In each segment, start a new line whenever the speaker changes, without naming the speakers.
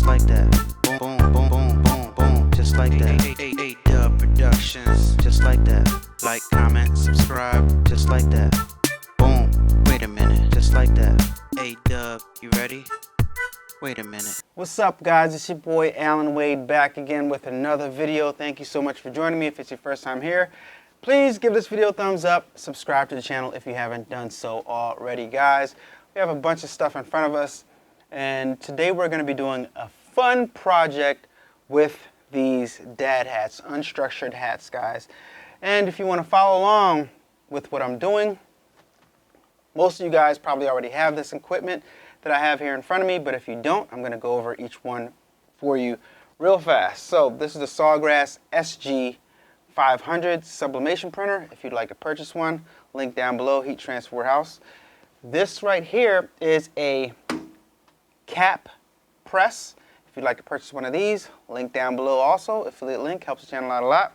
like that. Boom, boom, boom, boom, boom, boom, just like that. A-Dubb Productions, just like that. Like, comment, subscribe, just like that. Boom, wait a minute, just like that. A-Dubb, you ready? Wait a minute.
What's up, guys? It's your boy Allan Wade back again with another video. Thank you so much for joining me. If it's your first time here, please give this video a thumbs up. Subscribe to the channel if you haven't done so already, guys. We have a bunch of stuff in front of us, and today we're going to be doing a fun project with these dad hats, unstructured hats, guys. And if you want to follow along with what I'm doing, most of you guys probably already have this equipment that I have here in front of me, but if you don't, I'm going to go over each one for you real fast. So this is the Sawgrass SG500 sublimation printer. If you'd like to purchase one, link down below, heat transfer warehouse. This right here is a cap press. If you'd like to purchase one of these, link down below also. Affiliate link helps the channel out a lot.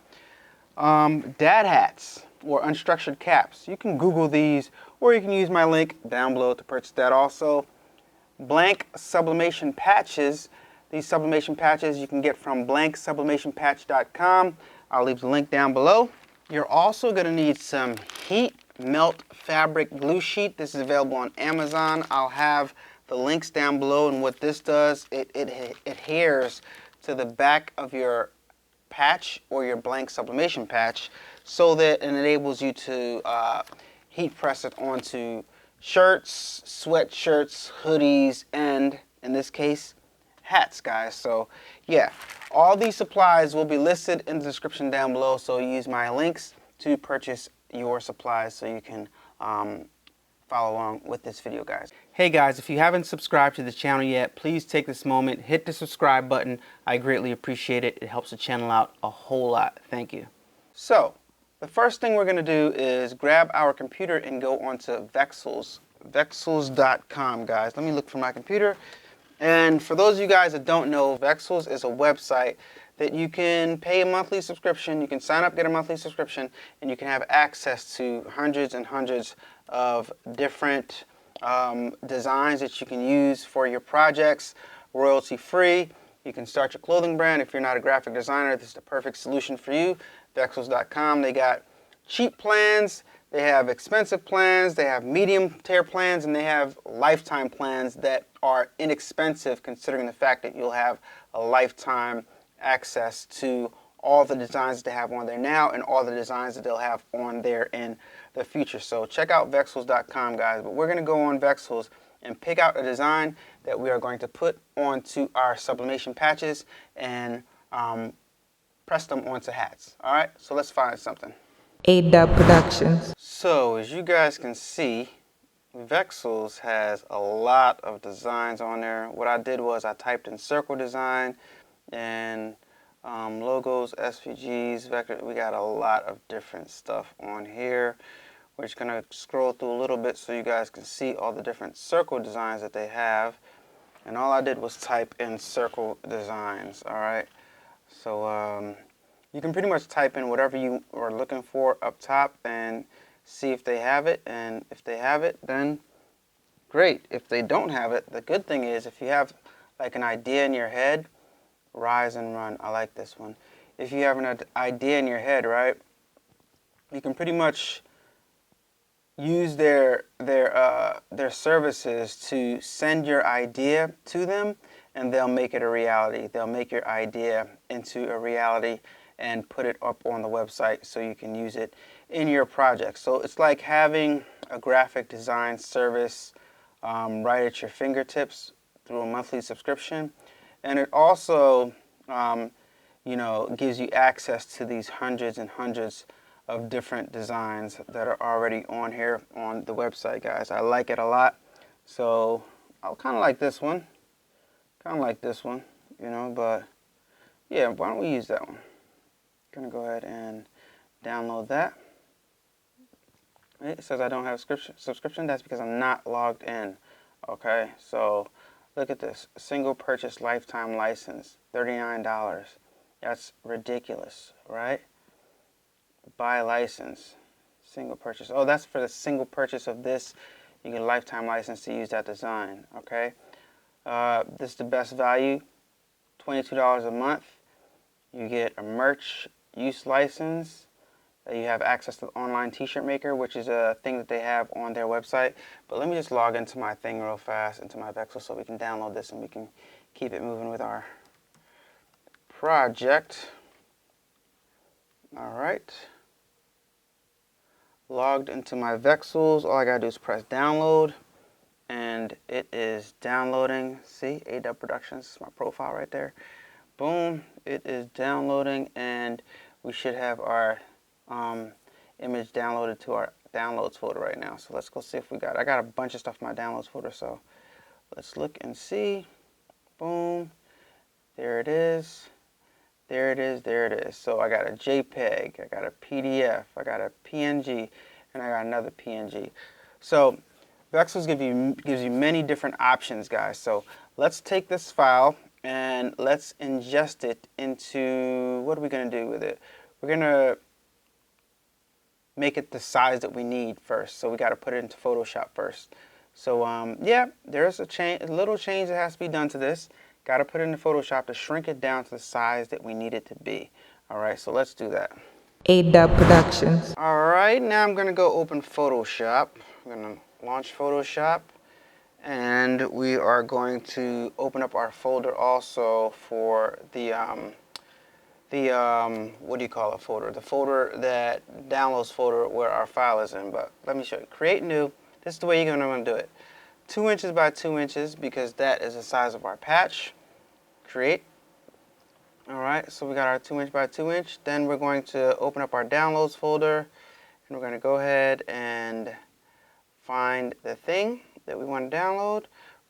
Dad hats or unstructured caps. You can Google these, or you can use my link down below to purchase that also. Blank sublimation patches. These sublimation patches you can get from blanksublimationpatch.com. I'll leave the link down below. You're also going to need some heat melt fabric glue sheet. This is available on Amazon. I'll have the links down below, and what this does, it adheres to the back of your patch or your blank sublimation patch so that it enables you to heat press it onto shirts, sweatshirts, hoodies, and in this case, hats, guys. So yeah, all these supplies will be listed in the description down below, so use my links to purchase your supplies so you can follow along with this video, guys. Hey guys, if you haven't subscribed to the channel yet, please take this moment, hit the subscribe button. I greatly appreciate it. It helps the channel out a whole lot. Thank you. So the first thing we're going to do is grab our computer and go onto Vexels.com, guys. Let me look for my computer. And for those of you guys that don't know, Vexels is a website that you can pay a monthly subscription. You can sign up, get a monthly subscription, and you can have access to hundreds and hundreds of different designs that you can use for your projects, royalty free. You can start your clothing brand. If you're not a graphic designer, this is the perfect solution for you. Vexels.com. They got cheap plans, they have expensive plans, they have medium tier plans, and they have lifetime plans that are inexpensive considering the fact that you'll have a lifetime access to all the designs that they have on there now and all the designs that they'll have on there in the future. So check out Vexels.com, guys. But we're going to go on Vexels and pick out a design that we are going to put onto our sublimation patches and press them onto hats. All right, so let's find something.
A-Dubb Productions.
So as you guys can see, Vexels has a lot of designs on there. What I did was I typed in circle design and logos, SVGs, vector. We got a lot of different stuff on here. We're just gonna scroll through a little bit so you guys can see all the different circle designs that they have. And all I did was type in circle designs. All right, so you can pretty much type in whatever you are looking for up top and see if they have it. And if they have it, then great. If they don't have it, the good thing is if you have like an idea in your head, rise and run. I like this one. If you have an idea in your head, right, you can pretty much use their services to send your idea to them, and they'll make it a reality. They'll make your idea into a reality and put it up on the website so you can use it in your project. So it's like having a graphic design service right at your fingertips through a monthly subscription. And it also, you know, gives you access to these hundreds and hundreds of different designs that are already on here on the website, guys. I like it a lot. So I kind of like this one. Kind of like this one, you know, but yeah, why don't we use that one? Gonna go ahead and download that. It says I don't have subscription. That's because I'm not logged in. Okay, so look at this. Single purchase lifetime license, $39. That's ridiculous, right? Buy license, single purchase. Oh, that's for the single purchase of this. You get a lifetime license to use that design, okay? This is the best value. $22 a month. You get a merch use license. You have access to the online t-shirt maker, which is a thing that they have on their website. But let me just log into my thing real fast, into my Vexel, so we can download this and we can keep it moving with our project. All right. Logged into my Vexels. All I gotta do is press download, and it is downloading. See, A-Dubb Productions is my profile right there. Boom, it is downloading, and we should have our image downloaded to our downloads folder right now. So let's go see if we got it. I got a bunch of stuff in my downloads folder, so let's look and see. Boom, there it is. There it is, there it is. So I got a JPEG, I got a PDF, I got a PNG, and I got another PNG. So Vexels gives you many different options, guys. So let's take this file and let's ingest it into, what are we going to do with it? We're going to make it the size that we need first. So we got to put it into Photoshop first. So yeah, there's a little change that has to be done to this. Got to put it into Photoshop to shrink it down to the size that we need it to be. All right, so let's do that.
A-Dubb Productions.
All right, now I'm going to go open Photoshop. I'm going to launch Photoshop. And we are going to open up our folder also for the what do you call it folder? The folder that downloads folder where our file is in. But let me show you. Create new. This is the way you're going to want to do it. 2 inches by 2 inches, because that is the size of our patch. Create. All right, so we got our 2 inch by 2 inch. Then we're going to open up our downloads folder, and we're going to go ahead and find the thing that we want to download.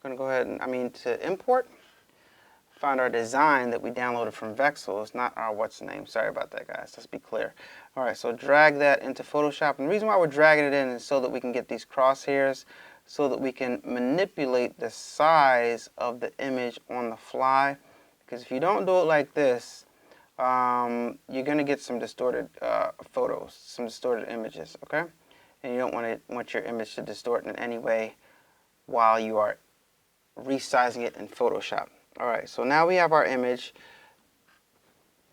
We're going to go ahead and, to import. Find our design that we downloaded from Vexels, not our what's the name. Sorry about that, guys. Let's be clear. All right, so drag that into Photoshop. And the reason why we're dragging it in is so that we can get these crosshairs, so that we can manipulate the size of the image on the fly. Because if you don't do it like this, you're going to get some distorted photos, some distorted images, okay? And you don't want your image to distort in any way while you are resizing it in Photoshop. All right, so now we have our image,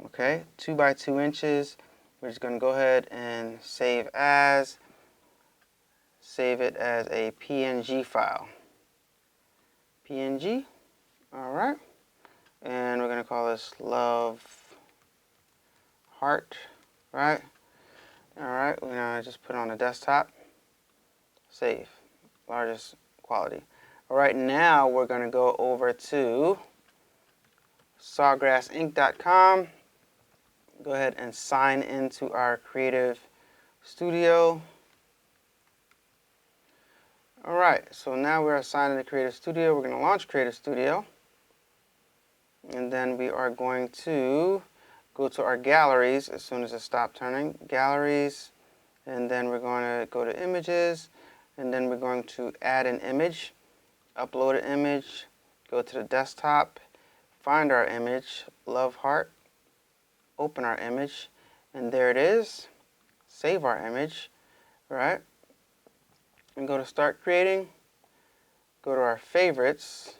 okay, 2 by 2 inches. We're just going to go ahead and save it as a PNG file. PNG, all right. And we're going to call this love heart, right? All right, we're going to just put it on the desktop. Save, largest quality. All right, now we're going to go over to sawgrassinc.com. Go ahead and sign into our Creative Studio. All right, so now we're assigned to Creative Studio. We're going to launch Creative Studio. And then we are going to go to our galleries as soon as it stops turning. Galleries, and then we're going to go to images, and then we're going to add an image, upload an image, go to the desktop, find our image, love heart, open our image, and there it is. Save our image, right? And go to start creating, go to our favorites,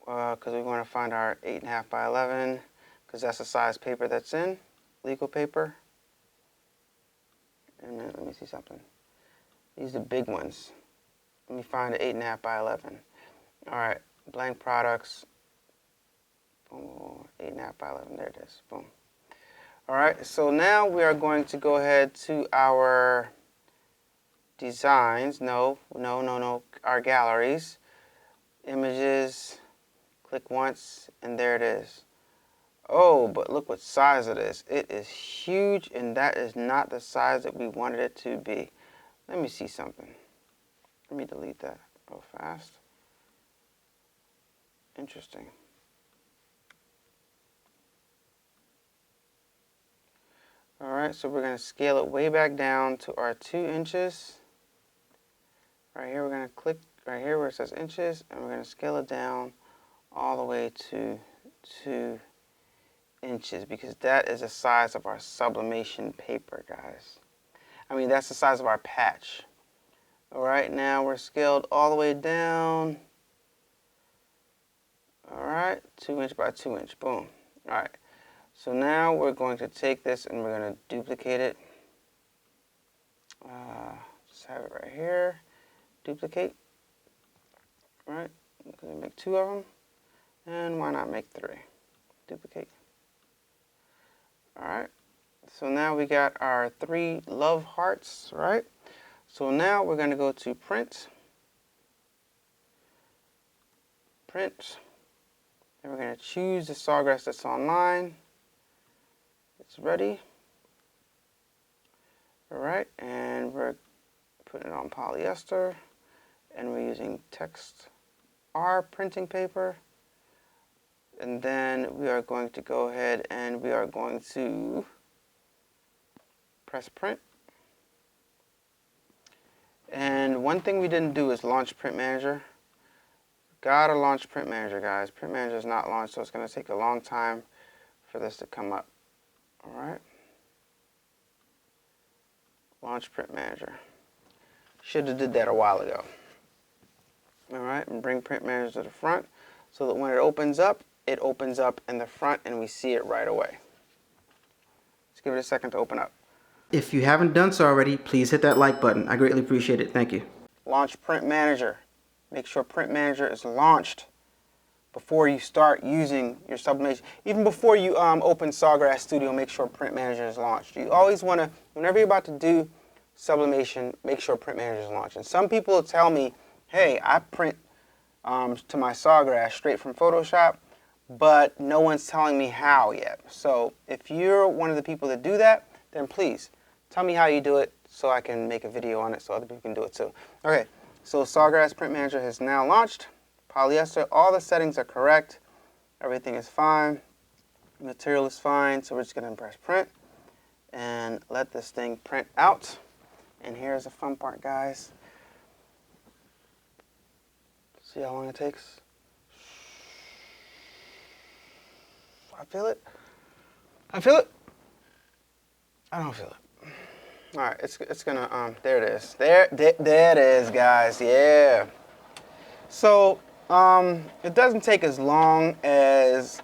because we want to find our 8.5 by 11, because that's the size paper that's in, legal paper. And then, let me see something. These are the big ones. Let me find the 8.5 by 11. All right, blank products. Boom, 8.5 by 11, there it is, boom. All right, so now we are going to go ahead to our designs. No, our galleries, images. Click once, and there it is. Oh, but look what size it is. It is huge, and that is not the size that we wanted it to be. Let me see something. Let me delete that real fast. Interesting. All right, so we're going to scale it way back down to our 2 inches. Right here, we're going to click right here where it says inches, and we're going to scale it down all the way to 2 inches, because that is the size of our sublimation paper, guys. That's the size of our patch. All right, now we're scaled all the way down. All right, 2" by 2". Boom. All right. So now we're going to take this and we're going to duplicate it. Just have it right here. Duplicate. All right. We're going to make 2 of them. And why not make 3? Duplicate. All right. So now we got our 3 love hearts, right? So now we're going to go to print. Print. And we're going to choose the sawgrass that's online. It's ready. All right. And we're putting it on polyester. And we're using text R printing paper. And then we are going to go ahead and we are going to press print. And one thing we didn't do is launch Print Manager. Gotta launch Print Manager, guys. Print Manager is not launched, so it's going to take a long time for this to come up. All right. Launch Print Manager. Should have did that a while ago. All right, and bring Print Manager to the front so that when it opens up in the front and we see it right away. Let's give it a second to open up.
If you haven't done so already, please hit that like button. I greatly appreciate it. Thank you.
Launch Print Manager. Make sure Print Manager is launched before you start using your sublimation. Even before you open Sawgrass Studio, make sure Print Manager is launched. You always want to, whenever you're about to do sublimation, make sure Print Manager is launched. And some people will tell me, hey, I print to my Sawgrass straight from Photoshop, but no one's telling me how yet. So if you're one of the people that do that, then please tell me how you do it so I can make a video on it so other people can do it too. Okay, so Sawgrass Print Manager has now launched. Polyester, all the settings are correct. Everything is fine. Material is fine, so we're just going to press print and let this thing print out. And here's the fun part, guys. See how long it takes? I feel it. I feel it. I don't feel it. All right, it's gonna there it is. There it is, guys. Yeah. So it doesn't take as long as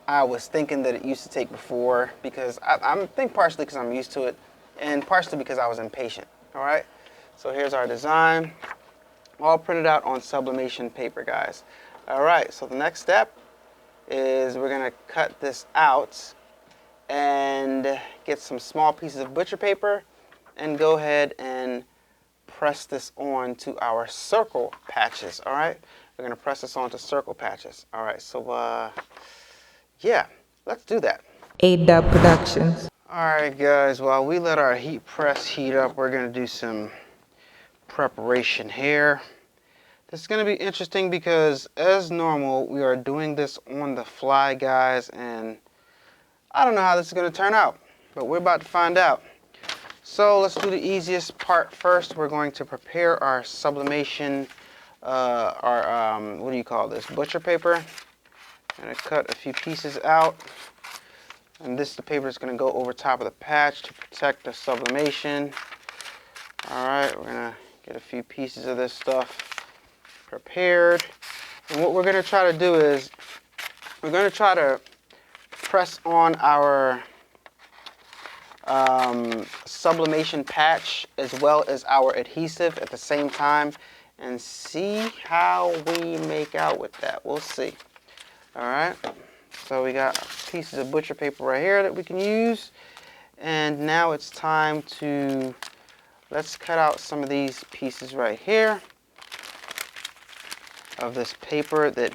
I was thinking that it used to take before, because I think partially because I'm used to it, and partially because I was impatient. All right. So here's our design, all printed out on sublimation paper, guys. All right. So the next step is we're gonna cut this out and get some small pieces of butcher paper and go ahead and press this on to our circle patches. All right, we're gonna press this onto circle patches. All right, so yeah, let's do that.
A-Dubb Productions.
All right, guys, while we let our heat press heat up, we're gonna do some preparation here. This is going to be interesting because, as normal, we are doing this on the fly, guys, and I don't know how this is going to turn out, but we're about to find out. So let's do the easiest part first. We're going to prepare our sublimation, what do you call this, butcher paper. I'm going to cut a few pieces out, and the paper is going to go over top of the patch to protect the sublimation. All right, we're going to get a few pieces of this stuff prepared, and what we're going to try to do is we're going to try to press on our sublimation patch as well as our adhesive at the same time and see how we make out with that. We'll see. All right, so we got pieces of butcher paper right here that we can use, and now it's time to let's cut out some of these pieces right here of this paper that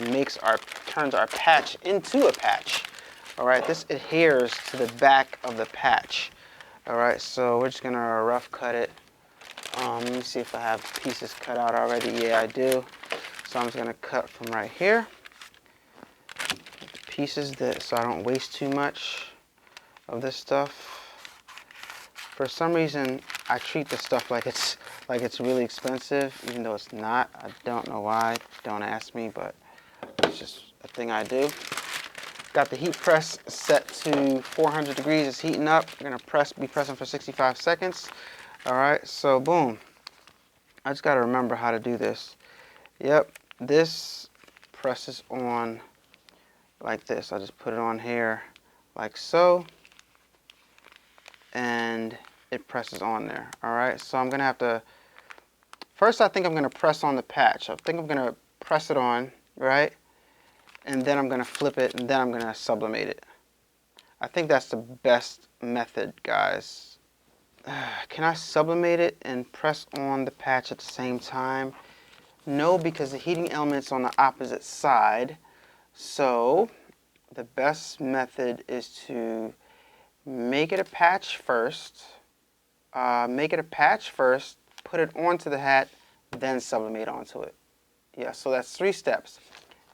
turns our patch into a patch. All right, this adheres to the back of the patch. All right, so we're just gonna rough cut it. Let me see if I have pieces cut out already. Yeah, I do. So I'm just gonna cut from right here. The pieces so I don't waste too much of this stuff. For some reason, I treat this stuff like it's really expensive, even though it's not. I don't know why. Don't ask me, but it's just a thing I do. Got the heat press set to 400 degrees. It's heating up. We're gonna be pressing for 65 seconds. All right, so boom. I just gotta remember how to do this. Yep, this presses on like this. I just put it on here like so, and it presses on there. Alright, so I'm going to have to, first I think I'm going to press on the patch. I think I'm going to press it on, right? And then I'm going to flip it, and then I'm going to sublimate it. I think that's the best method, guys. Can I sublimate it and press on the patch at the same time? No, because the heating element's on the opposite side. So the best method is to make it a patch first. Put it onto the hat, then sublimate onto it. Yeah, so that's 3 steps.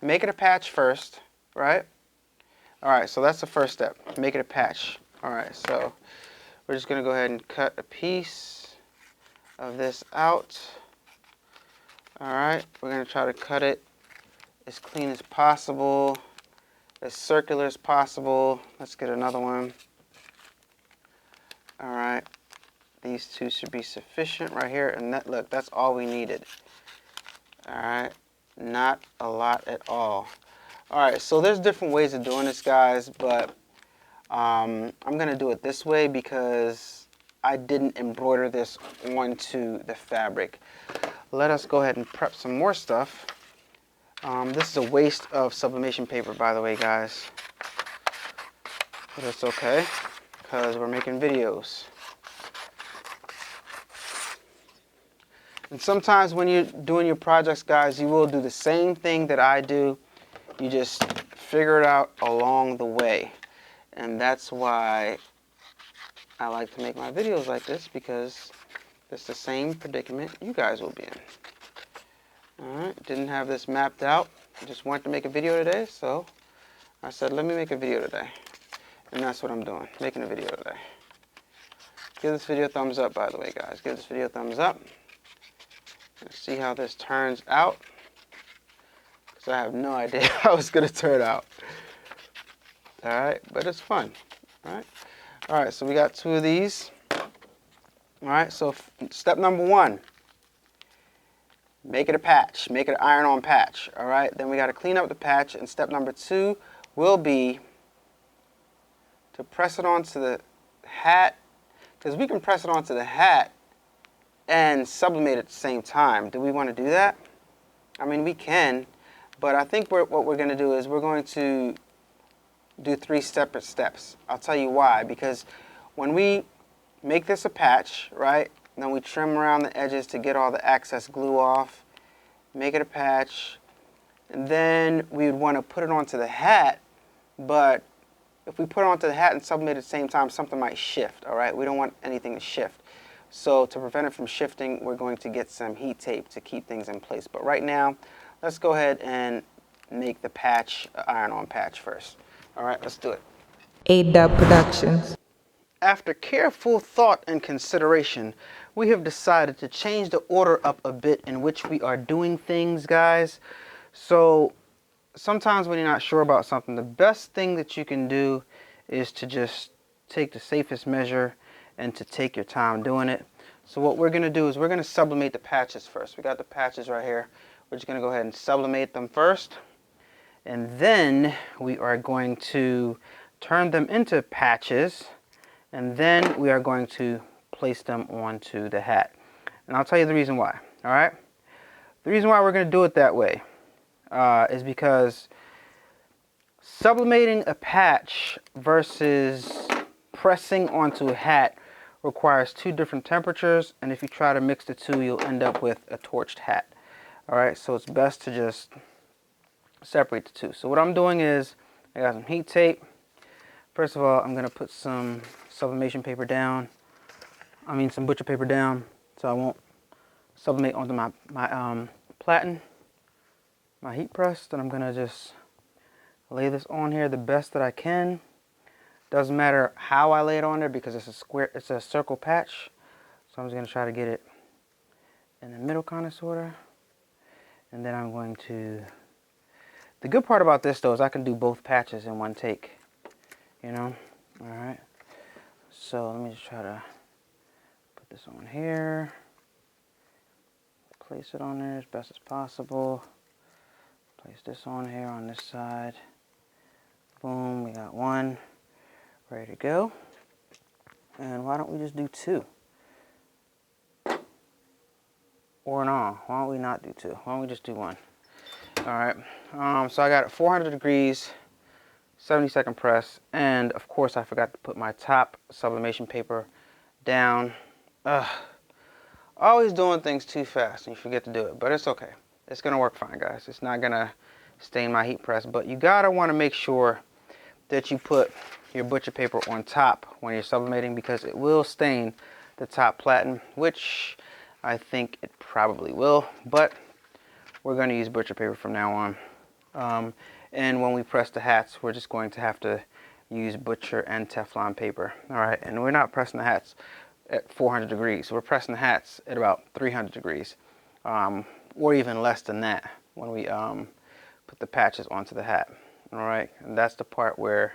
Make it a patch first, right? Alright, so that's the first step. Make it a patch. Alright, so we're just going to go ahead and cut a piece of this out. Alright, we're going to try to cut it as clean as possible, as circular as possible. Let's get another one. Alright, these 2 should be sufficient right here. And that, look, that's all we needed. Alright, not a lot at all. Alright, so there's different ways of doing this, guys, but I'm going to do it this way because I didn't embroider this onto the fabric. Let us go ahead and prep some more stuff. This is a waste of sublimation paper, by the way, guys. But it's okay, because we're making videos. And sometimes when you're doing your projects, guys, you will do the same thing that I do. You just figure it out along the way. And that's why I like to make my videos like this, because it's the same predicament you guys will be in. Alright, didn't have this mapped out. I just wanted to make a video today, so I said, let me make a video today. And that's what I'm doing, making a video today. Give this video a thumbs up, by the way, guys. Give this video a thumbs up. Let's see how this turns out, because I have no idea how it's going to turn out. Alright, but it's fun. Alright, so we got 2 of these. Alright, so step number 1, make it a patch. Make it an iron-on patch. Alright, then we got to clean up the patch, and step number 2 will be to press it onto the hat, because we can press it onto the hat and sublimate at the same time. Do we want to do that? I mean, we can, but I think what we're going to do is we're going to do 3 separate steps. I'll tell you why. Because when we make this a patch, right, and then we trim around the edges to get all the excess glue off, make it a patch, and then we would want to put it onto the hat, but if we put it onto the hat and sublimate at the same time, something might shift, all right? We don't want anything to shift. So to prevent it from shifting, we're going to get some heat tape to keep things in place. But right now, let's go ahead and make the patch, iron-on patch first. All right, let's do it.
A-Dubb Productions.
After careful thought and consideration, we have decided to change the order up a bit in which we are doing things, guys. So sometimes when you're not sure about something, the best thing that you can do is to just take the safest measure and to take your time doing it. So what we're going to do is we're going to sublimate the patches first. We got the patches right here. We're just going to go ahead and sublimate them first. And then we are going to turn them into patches. And then we are going to place them onto the hat. And I'll tell you the reason why. All right? The reason why we're going to do it that way is because sublimating a patch versus pressing onto a hat requires 2 different temperatures, and if you try to mix the 2, you'll end up with a torched hat. Alright, so it's best to just separate the 2. So what I'm doing is, I got some heat tape. First of all, I'm going to put some sublimation paper down. Some butcher paper down, so I won't sublimate onto my platen, my heat press. Then I'm going to just lay this on here the best that I can. Doesn't matter how I lay it on there because it's a circle patch. So I'm just going to try to get it in the middle kind of sort of. And then I'm going to, the good part about this though is I can do both patches in one take, you know. Alright, so let me just try to put this on here, place it on there as best as possible, place Place this on here on this side. Boom, we got one ready to go. And why don't we just do two? Or no, why don't we not do two? Why don't we just do one? All right, so I got it 400 degrees, 70-second press, and of course I forgot to put my top sublimation paper down. Always doing things too fast and you forget to do it, but it's okay. It's gonna work fine, guys. It's not gonna stain my heat press, but you gotta wanna make sure that you put your butcher paper on top when you're sublimating, because it will stain the top platen, which I think it probably will, but we're going to use butcher paper from now on. And when we press the hats, we're just going to have to use butcher and Teflon paper. All right, and we're not pressing the hats at 400 degrees. We're pressing the hats at about 300 degrees, or even less than that when we put the patches onto the hat. All right, and that's the part where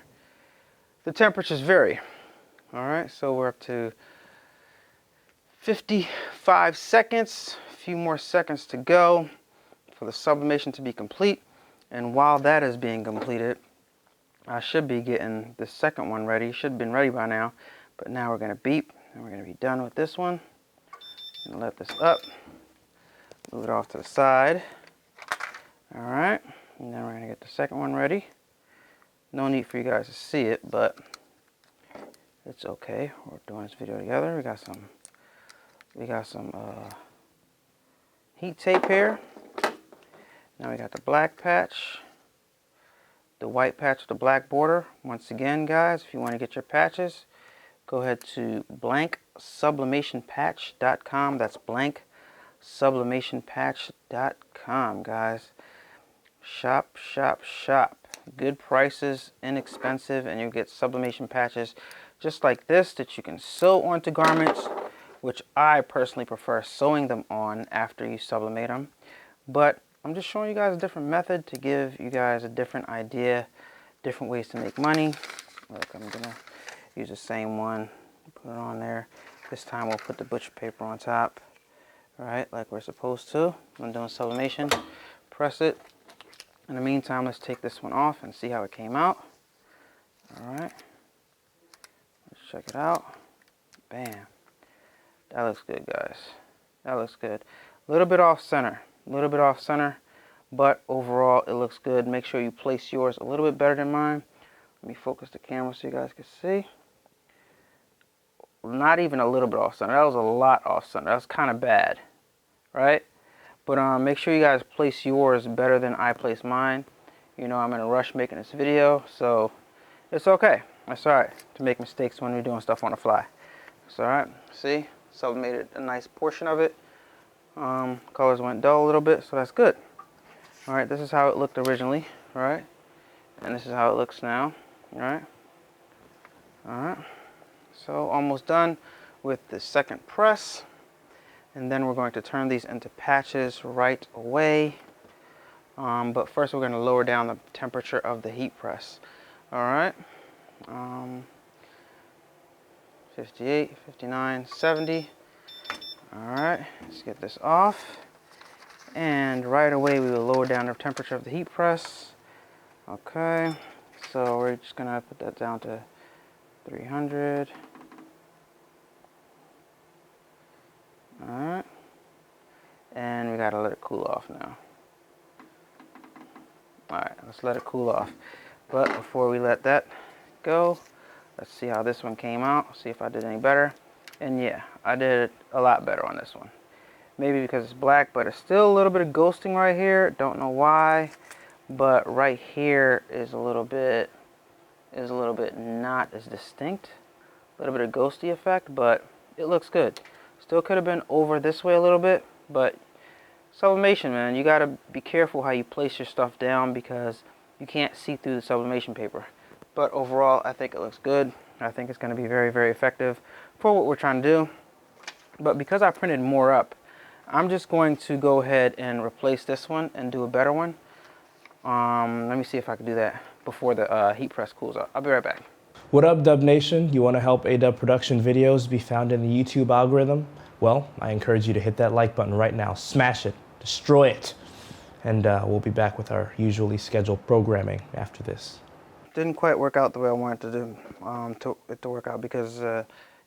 the temperatures vary. All right, so we're up to 55 seconds, a few more seconds to go for the sublimation to be complete. And while that is being completed, I should be getting the second one ready. Should have been ready by now, but now we're gonna beep and we're gonna be done with this one. And let this up, move it off to the side. All right, and then we're gonna get the second one ready. No need for you guys to see it, but it's okay. We're doing this video together. We got some heat tape here. Now we got the black patch, the white patch with the black border. Once again, guys, if you want to get your patches, go ahead to blanksublimationpatch.com. That's blanksublimationpatch.com, guys. Shop, shop, shop. Good prices, inexpensive, and you get sublimation patches just like this that you can sew onto garments, which I personally prefer sewing them on after you sublimate them. But I'm just showing you guys a different method to give you guys a different idea, different ways to make money. Look, I'm gonna use the same one, put it on there. This time we'll put the butcher paper on top, right, like we're supposed to. I'm doing sublimation, press it. In the meantime, let's take this one off and see how it came out. All right, let's check it out. Bam, that looks good, guys. That looks good. A little bit off center. A little bit off center, but overall it looks good. Make sure you place yours a little bit better than mine. Let me focus the camera so you guys can see. Not even a little bit off center. That was a lot off center. That was kind of bad, right? But make sure you guys place yours better than I place mine. You know, I'm in a rush making this video, so it's okay. It's all right to make mistakes when we're doing stuff on the fly. It's all right. See, sublimated a nice portion of it. Colors went dull a little bit, so that's good. All right, this is how it looked originally, right? And this is how it looks now, all right? All right, so almost done with the second press. And then we're going to turn these into patches right away. But first we're gonna lower down the temperature of the heat press. All right, 58, 59, 70. All right, let's get this off. And right away we will lower down the temperature of the heat press. Okay, so we're just gonna put that down to 300. All right, and we gotta let it cool off now. All right, let's let it cool off. But before we let that go, let's see how this one came out, see if I did any better. And yeah, I did a lot better on this one. Maybe because it's black, but it's still a little bit of ghosting right here. Don't know why, but right here is a little bit not as distinct. A little bit of ghosty effect, but it looks good. Still could have been over this way a little bit, but sublimation, man, you gotta be careful how you place your stuff down because you can't see through the sublimation paper. But overall, I think it looks good. I think it's gonna be very, very effective for what we're trying to do. But because I printed more up, I'm just going to go ahead and replace this one and do a better one. Let me see if I can do that before the heat press cools up. I'll be right back.
What up, Dub Nation? You want to help A-Dubb production videos be found in the YouTube algorithm? Well, I encourage you to hit that like button right now. Smash it. Destroy it. and we'll be back with our usually scheduled programming after this.
Didn't quite work out the way I wanted to do to work out because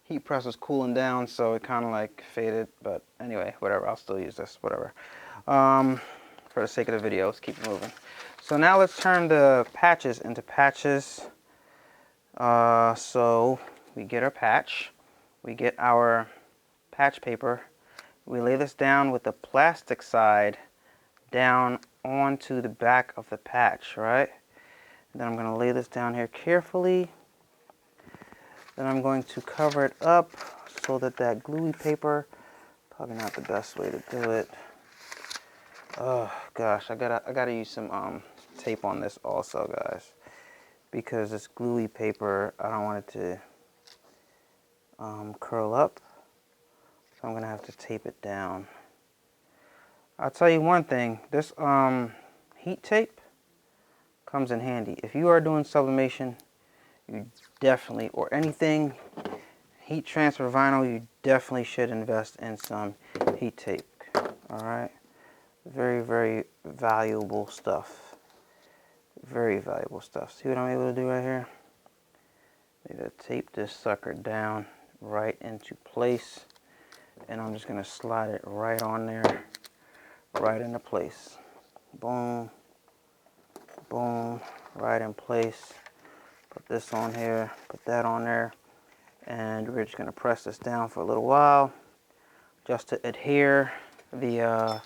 heat press was cooling down, so it kind of like faded. But anyway, whatever. I'll still use this. Whatever. For the sake of the video, let's keep it moving. So now let's turn the patches into patches. So we get our patch, we get our patch paper, we lay this down with the plastic side down onto the back of the patch, right? Then I'm going to lay this down here carefully. Then I'm going to cover it up so that that gluey paper, probably not the best way to do it. Oh gosh, I gotta use some tape on this also, guys, because this gluey paper, I don't want it to curl up, so I'm gonna have to tape it down. I'll tell you one thing, this heat tape comes in handy. If you are doing sublimation, you definitely, or anything heat transfer vinyl, you definitely should invest in some heat tape. All right, very, very valuable stuff. Very valuable stuff. See what I'm able to do right here? I'm able to tape this sucker down right into place, and I'm just gonna slide it right on there, right into place. Boom, boom, right in place. Put this on here, put that on there, and we're just gonna press this down for a little while just to adhere the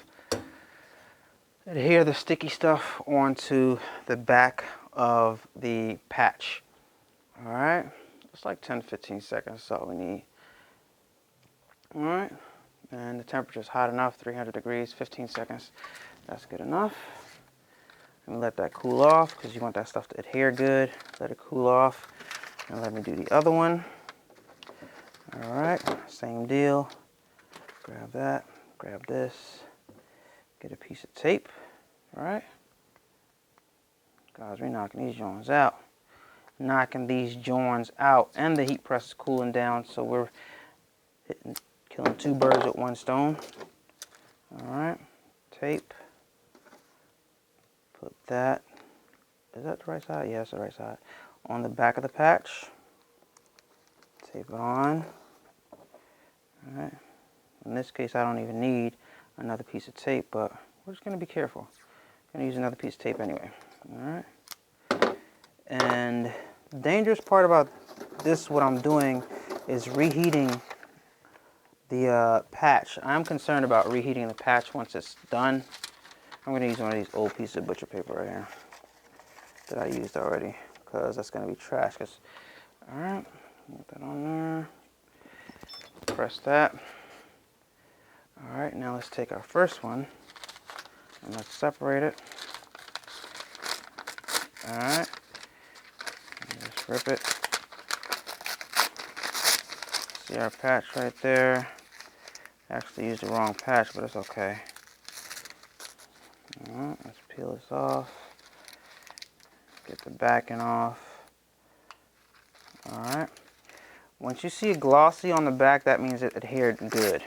sticky stuff onto the back of the patch. All right, it's like 10-15 seconds, that's all we need. All right, and the temperature is hot enough, 300 degrees, 15 seconds, that's good enough. And let that cool off because you want that stuff to adhere good. Let it cool off, and let me do the other one. All right, same deal. Grab that, grab this, get a piece of tape. All right, guys, we're knocking these joints out. Knocking these joints out, and the heat press is cooling down, so we're killing two birds with one stone. All right, tape. Put that. Is that the right side? Yeah, that's the right side. On the back of the patch. Tape it on. All right. In this case, I don't even need another piece of tape, but we're just going to be careful. I'm going to use another piece of tape anyway. All right. And the dangerous part about this, what I'm doing, is reheating the patch. I'm concerned about reheating the patch once it's done. I'm going to use one of these old pieces of butcher paper right here that I used already, because that's going to be trash. All right, put that on there. Press that. All right, now let's take our first one and let's separate it. All right, and just rip it. See our patch right there. Actually used the wrong patch, but it's okay. All right, let's peel this off. Get the backing off. All right. Once you see glossy on the back, that means it adhered good.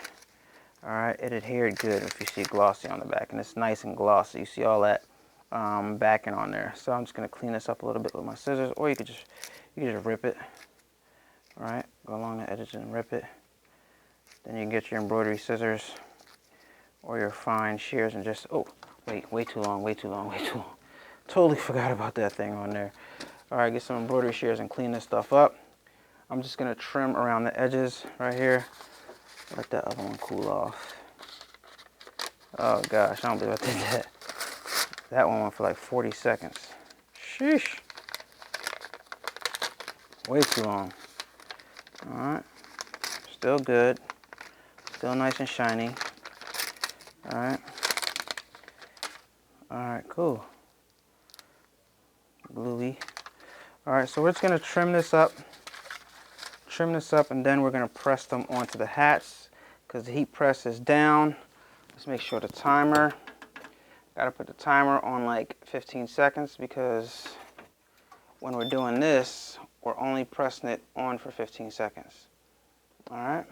All right, it adhered good if you see glossy on the back, and it's nice and glossy. You see all that backing on there. So I'm just gonna clean this up a little bit with my scissors, or you could just rip it. All right, go along the edges and rip it. Then you can get your embroidery scissors or your fine shears and just, oh, wait, way too long. Totally forgot about that thing on there. All right, get some embroidery shears and clean this stuff up. I'm just gonna trim around the edges right here. Let that other one cool off. Oh gosh, I don't believe I did that. That one went for like 40 seconds. Sheesh. Way too long. All right, still good. Still nice and shiny. All right. All right, cool. Gluey. All right, so we're just gonna trim this up, and then we're gonna press them onto the hats because the heat press is down. Let's make sure the timer, gotta put the timer on like 15 seconds because when we're doing this, we're only pressing it on for 15 seconds. All right,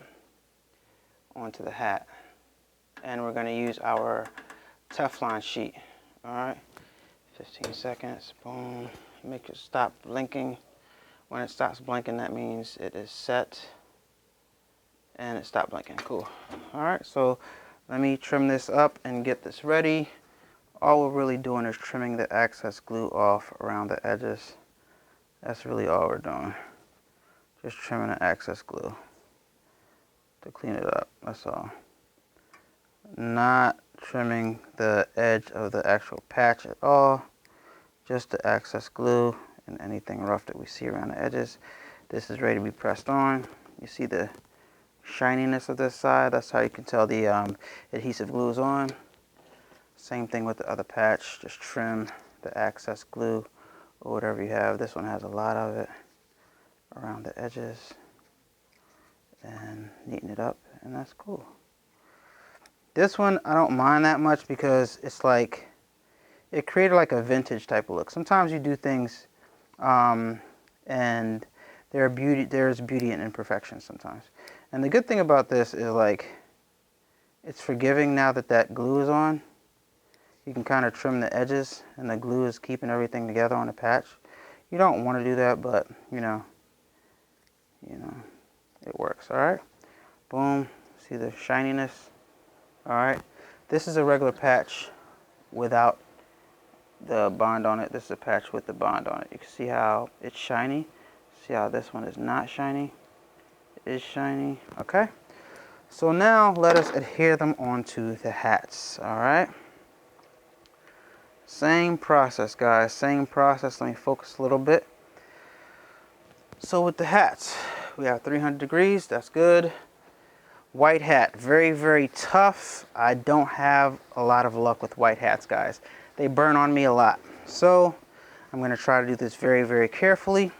onto the hat. And we're gonna use our Teflon sheet. All right, 15 seconds, boom. Make it stop blinking. When it stops blinking, that means it is set. And it stopped blinking, cool. All right, so let me trim this up and get this ready. All we're really doing is trimming the excess glue off around the edges. That's really all we're doing. Just trimming the excess glue to clean it up, that's all. Not trimming the edge of the actual patch at all. Just the excess glue and anything rough that we see around the edges. This is ready to be pressed on. You see the shininess of this side? That's how you can tell the adhesive glue is on. Same thing with the other patch. Just trim the excess glue or whatever you have. This one has a lot of it around the edges. And neaten it up, and that's cool. This one I don't mind that much because it's like, it created like a vintage type of look. Sometimes you do things and there's beauty in imperfection sometimes. And the good thing about this is like, it's forgiving now that that glue is on. You can kind of trim the edges and the glue is keeping everything together on the patch. You don't want to do that, but you know, it works. All right, boom. See the shininess? All right, this is a regular patch without the bond on it. This is a patch with the bond on it. You can see how it's shiny. See how this one is not shiny? It is shiny. Okay, so now let us adhere them onto the hats. All right, same process, guys, same process. Let me focus a little bit. So with the hats, we have 300 degrees, that's good. White hat, very, very tough. I don't have a lot of luck with white hats, guys. They burn on me a lot. So I'm gonna try to do this very, very carefully.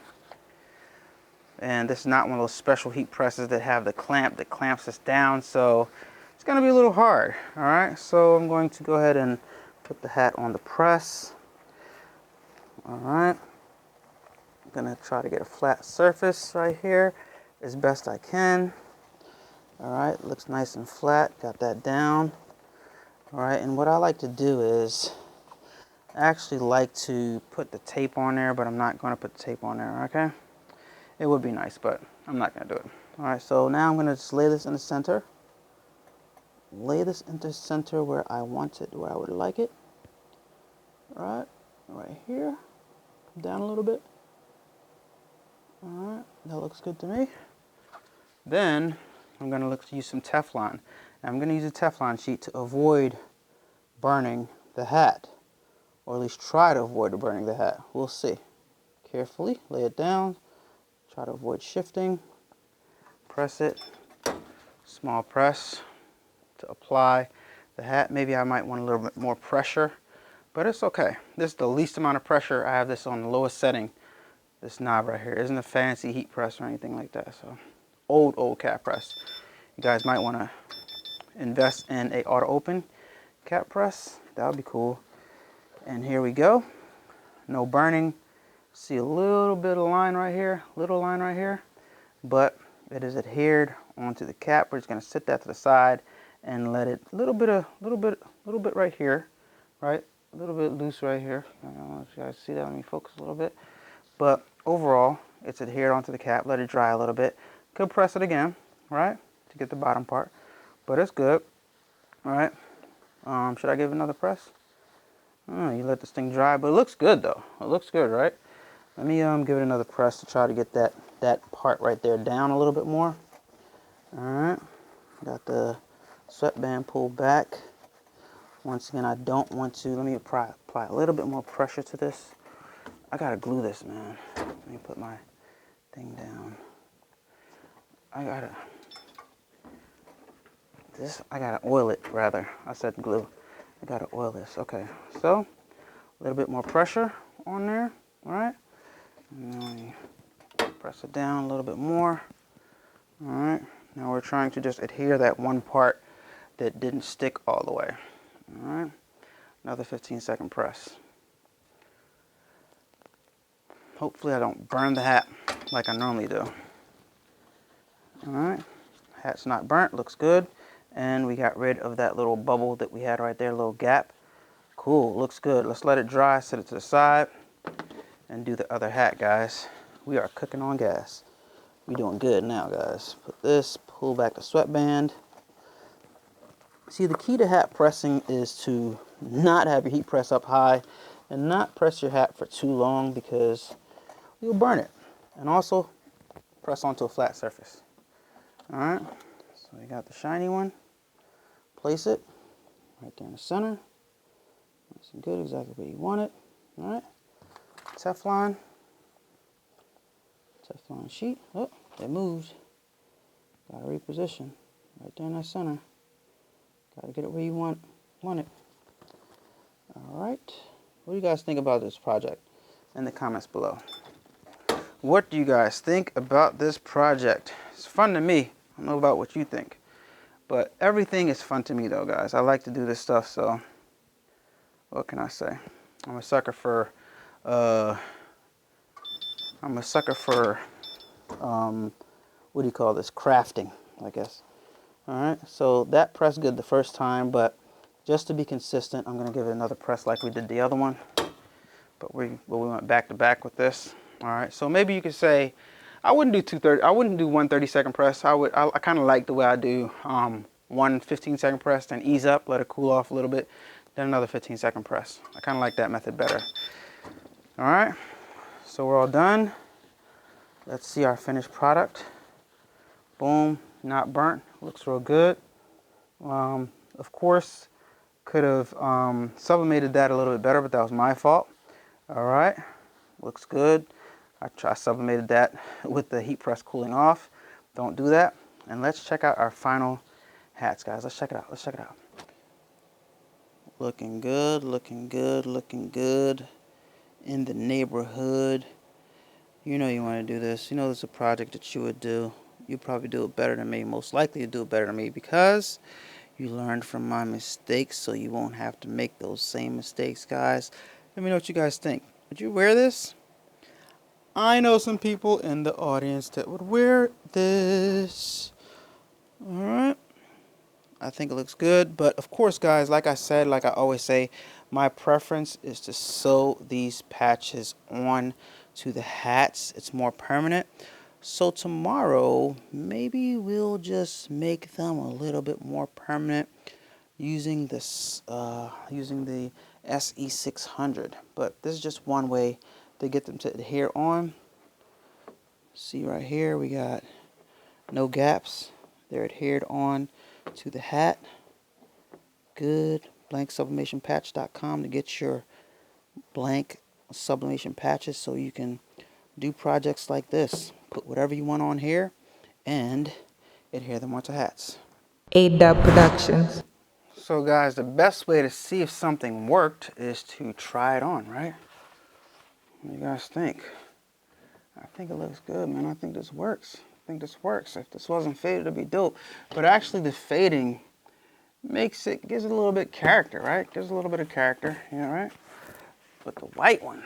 And this is not one of those special heat presses that have the clamp that clamps us down. So it's gonna be a little hard, all right? So I'm going to go ahead and put the hat on the press. All right. I'm gonna try to get a flat surface right here as best I can. All right, looks nice and flat, got that down. All right, and what I like to do is, I actually like to put the tape on there, but I'm not gonna put the tape on there, okay? It would be nice, but I'm not gonna do it. All right, so now I'm gonna just lay this in the center. Lay this into center where I want it, where I would like it. All right here, down a little bit. All right, that looks good to me. Then I'm going to look to use some Teflon. And I'm going to use a Teflon sheet to avoid burning the hat, or at least try to avoid burning the hat. We'll see. Carefully lay it down. Try to avoid shifting. Press it. Small press to apply the hat. Maybe I might want a little bit more pressure, but it's okay. This is the least amount of pressure. I have this on the lowest setting. This knob right here isn't a fancy heat press or anything like that. So old cap press. You guys might want to invest in a auto open cap press. That would be cool. And here we go. No burning. See a little bit of line right here, little line right here, but it is adhered onto the cap. We're just going to sit that to the side and let it little bit right here, right? A little bit loose right here. I don't know if you guys see that. Let me focus a little bit. But overall, it's adhered onto the cap. Let it dry a little bit. Could press it again, right, to get the bottom part, but it's good. All right. Should I give it another press? You let this thing dry, but it looks good though. It looks good, right? Let me give it another press to try to get that part right there down a little bit more. All right. Got the sweatband pulled back. Once again, I don't want to. Let me apply a little bit more pressure to this. I gotta glue this, man. Let me put my thing down. I gotta oil it, rather. I said glue. I gotta oil this. Okay, so a little bit more pressure on there. All right. And then press it down a little bit more. All right. Now we're trying to just adhere that one part that didn't stick all the way. All right. Another 15-second press. Hopefully I don't burn the hat like I normally do. All right, hat's not burnt, looks good. And we got rid of that little bubble that we had right there, little gap. Cool, looks good. Let's let it dry, set it to the side, and do the other hat, guys. We are cooking on gas. We doing good now, guys. Put this, pull back the sweatband. See, the key to hat pressing is to not have your heat press up high and not press your hat for too long because you'll burn it. And also, press onto a flat surface. All right, so we got the shiny one. Place it right there in the center. Nice and good, exactly where you want it. All right, Teflon sheet. Oh, it moved. Got to reposition right there in that center. Got to get it where you want it. All right, what do you guys think about this project? In the comments below. What do you guys think about this project? It's fun to me. I don't know about what you think, but everything is fun to me though, guys. I like to do this stuff, so what can I say? I'm a sucker for what do you call this? Crafting, I guess. All right, so that pressed good the first time, but just to be consistent, I'm gonna give it another press like we did the other one. But we went back to back with this. All right, so maybe you could say, I wouldn't do 230. I wouldn't do 1 30-second press. I kind of like the way I do 1 15-second press, then ease up, let it cool off a little bit, then another 15-second press. I kind of like that method better. All right, so we're all done. Let's see our finished product. Boom, not burnt. Looks real good. Of course, could have sublimated that a little bit better, but that was my fault. All right, looks good. I sublimated that with the heat press cooling off. Don't do that. And let's check out our final hats, guys. Let's check it out. Let's check it out. Looking good, looking good, looking good. In the neighborhood. You know you want to do this. You know this is a project that you would do. You probably do it better than me. Most likely you do it better than me because you learned from my mistakes, so you won't have to make those same mistakes, guys. Let me know what you guys think. Would you wear this? I know some people in the audience that would wear this. All right. I think it looks good. But of course, guys, like I said, like I always say, my preference is to sew these patches on to the hats. It's more permanent. So tomorrow, maybe we'll just make them a little bit more permanent using this, using the SE600. But this is just one way to get them to adhere on. See right here, we got no gaps. They're adhered on to the hat. Good. BlankSublimationPatch.com to get your blank sublimation patches so you can do projects like this. Put whatever you want on here and adhere them onto hats.
A-Dubb Productions.
So guys, the best way to see if something worked is to try it on, right? What do you guys think? I think it looks good, man. I think this works. I think this works. If this wasn't faded, it'd be dope. But actually the fading makes it, gives it a little bit of character, right? Gives it a little bit of character, you know, right? But the white one,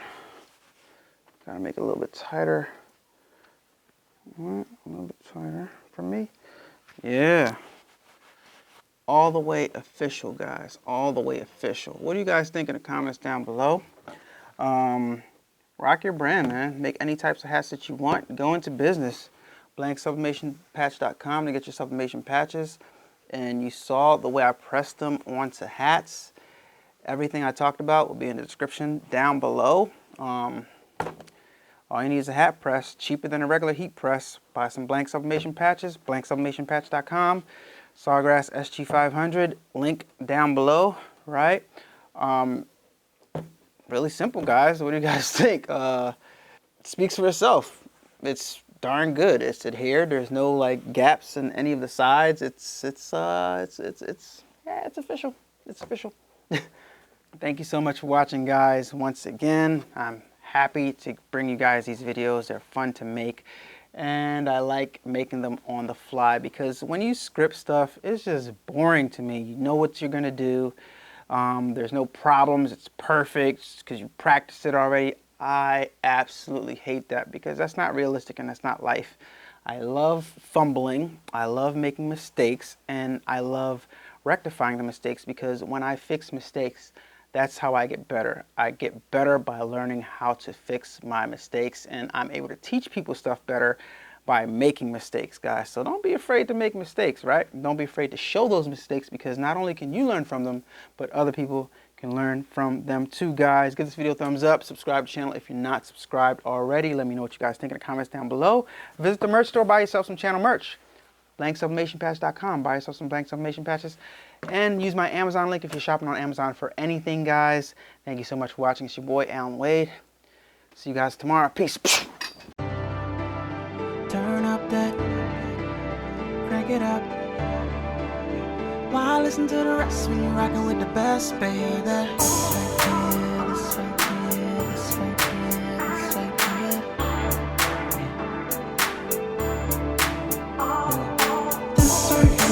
gotta make it a little bit tighter. A little bit tighter for me. Yeah. All the way official, guys. All the way official. What do you guys think in the comments down below? Rock your brand, man. Make any types of hats that you want. Go into business. BlankSublimationPatch.com to get your sublimation patches. And you saw the way I pressed them onto hats. Everything I talked about will be in the description down below. All you need is a hat press, cheaper than a regular heat press. Buy some blank sublimation patches, BlankSublimationPatch.com. Sawgrass SG500, link down below, right? Really simple, guys. What do you guys think? It speaks for itself. It's darn good. It's adhered. There's no like gaps in any of the sides. It's official. It's official. Thank you so much for watching, guys. Once again, I'm happy to bring you guys these videos. They're fun to make. And I like making them on the fly because when you script stuff, it's just boring to me. You know what you're gonna do. There's no problems. It's perfect because you practiced it already. I absolutely hate that because that's not realistic and that's not life. I love fumbling. I love making mistakes and I love rectifying the mistakes because when I fix mistakes, That's how I get better. I get better by learning how to fix my mistakes, and I'm able to teach people stuff better by making mistakes, guys. So don't be afraid to make mistakes, right? Don't be afraid to show those mistakes, because not only can you learn from them, but other people can learn from them too, guys. Give this video a thumbs up. Subscribe to the channel if you're not subscribed already. Let me know what you guys think in the comments down below. Visit the merch store. Buy yourself some channel merch. BlankSublimationPatch.com. Buy yourself some blank sublimation patches. And use my Amazon link if you're shopping on Amazon for anything, guys. Thank you so much for watching. It's your boy, Allan Wade. See you guys tomorrow. Peace.
Turn up that, crank it up. Why listen to the rest when you're rocking with the best, baby?